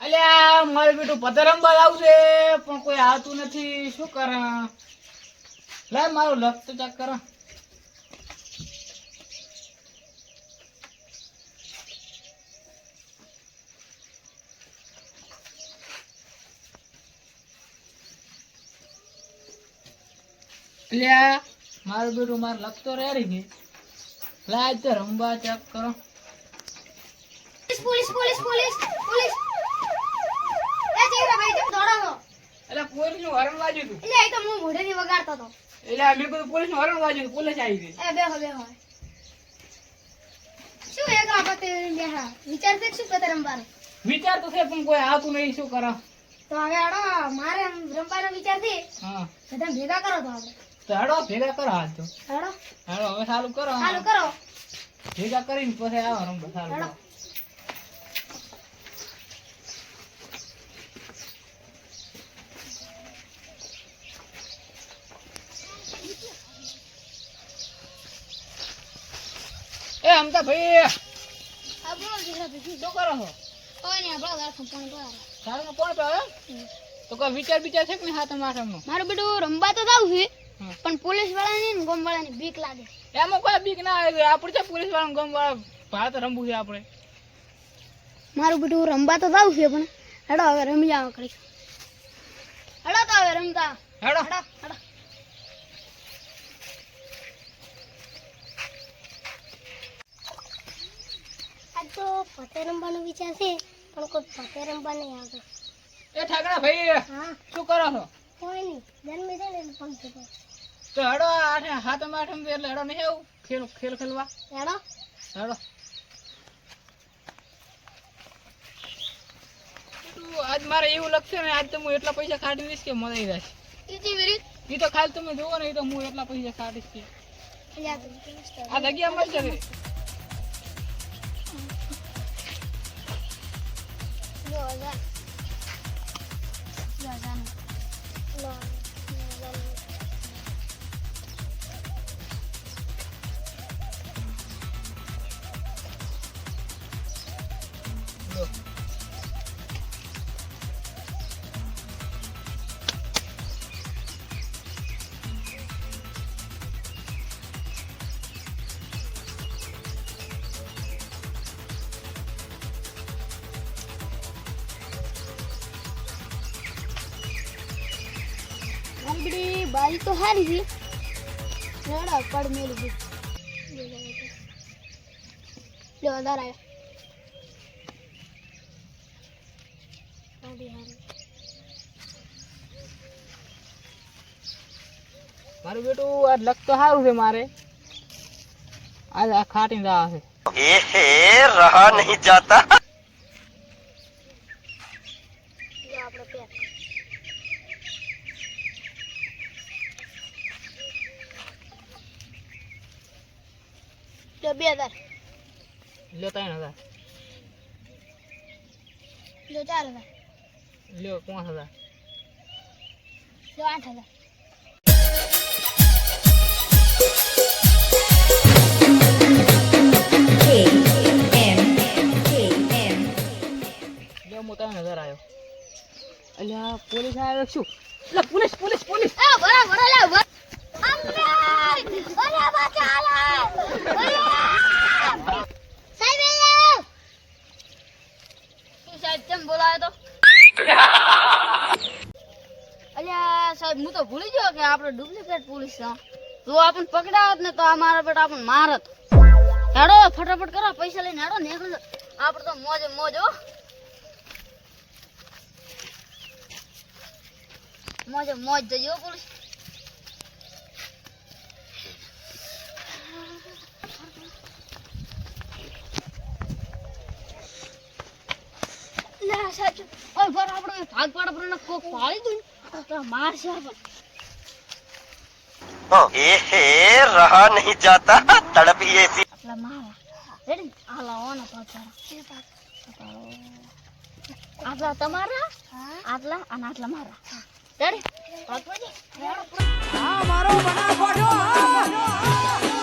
અલ્યા મારું બેટું પતંગ રમવા આવશે પણ કોઈ આવતું નથી શું કરે લાય મારું લક તો ચેક કરો અલ્યા મારું બેટું મારું લક તો રેડી છે લાય તો રમવા ચેક કરો પોલીસ પોલીસ પોલીસ પોલીસ એ જીરા ભાઈ તમે દોડો છો એટલે પોલીસ નું હોર્ન વાગ્યું હતું એટલે એ તો હું મોઢેથી વગાડતો હતો એટલે મેં કીધું પોલીસ નું હોર્ન વાગ્યું હતું પોલીસ આવી ગઈ એ બેહો બેહો શું એક આપતે બેહા વિચાર છે શું પતે રમવાનો વિચાર તો છે પણ કોઈ આવતું નહીં શું કરો તો હવે આડો મારે રમવાનો વિચાર છે હા બધા ભેગા કરો તો આપણે તો હેડો ભેગા કરો હાથ તો હેડો હેડો હવે ચાલુ કરો ચાલુ કરો ભેગા કરીને પછી આવો રમવા ચાલુ હેડો કરો એ અમતા ભાઈ આ બોલો જીરા ભાઈ શું કરો છો કોઈ નહીં આપણો ગાર ફોન કરો સારું કોણ પાવે તો કોઈ વિચાર વિચાર છે કે નહીં હાથ માથામાં મારું બેટું રમવા તો જાવ છે હા. પણ પોલીસ વાળાની ને ગોમ વાળાની બીક લાગે એમાં કોઈ બીક ના આવે આપણે છે પોલીસ વાળા ગામ વાળા ભારત રમવું છે આપણે મારું બેટું રમવા તો જાવ છે પણ હેડો હવે રમી જાવ કરી હેડો તો હવે રમતા હેડો હેડો હેડો આ તો પતે રમવાનો વિચાર છે પણ કોઈ પતે રમવા નહીં આવતો એ ઠાકરા ભાઈ હા શું કરો છો કોઈ નહીં જન્મી છે ને એટલે પંખી તો તો હેડો આઠે હાથમાં આઠમ એટલે હેડો નહીં આવું ખેલ ખેલવા હેડો હેડો આજ મારે એવું લખશે ને આજ તો હું એટલા પૈસા કાઢી દઈશ કે મળી જશે ઈજી વિરીત એ તો ખાલી તમે જોવો ને એ તો હું એટલા પૈસા કાઢીશ કે આ જગ્યા મળશે ને લો. મારી બારી તો સારી છે રેડા પડ મેલી ગઈ લે વધારે આવ્યો મારું બેટું આજ લક તો સારું છે મારે આજ આ ખાટી દા છે रहा नहीं जाता આપણે પેક લે 2000 લ્યો 3000 લે 4000 લ્યો 5000 લે 8000 લ્યો હું 3000 આવ્યો અલ્યા પોલીસ આવ્યો શું એટલે પોલીસ પોલીસ પોલીસ એ બરા બરા લે બરા અમને અરે બચા લે સાહેબ તું સાહેબ કેમ બોલાયો તો અલ્યા સાહેબ હું તો ભૂલી ગયો કે આપણે ડુપ્લિકેટ પોલીસ છે જો આપણને પકડાવત ને તો આ મારા બેટા આપણને મારત હેડો ફટાફટ કરો પૈસા લઈને હેડો નીકળો આપણે તો મોજે મોજ હો મોજે મોજ જજો પોલીસ લે સાચું ઓય પર આપણે ભાગ પાડ પર કોક પાડી દઉં તો માર છે रहा नहीं जाता तड़प ही ऐसी આપલા મારા રેડી આલા ઓના ભાગ આટલા તમારા આટલા અને આટલા મારા રેડી ભાગ પાડી આ મારો બના ફોટો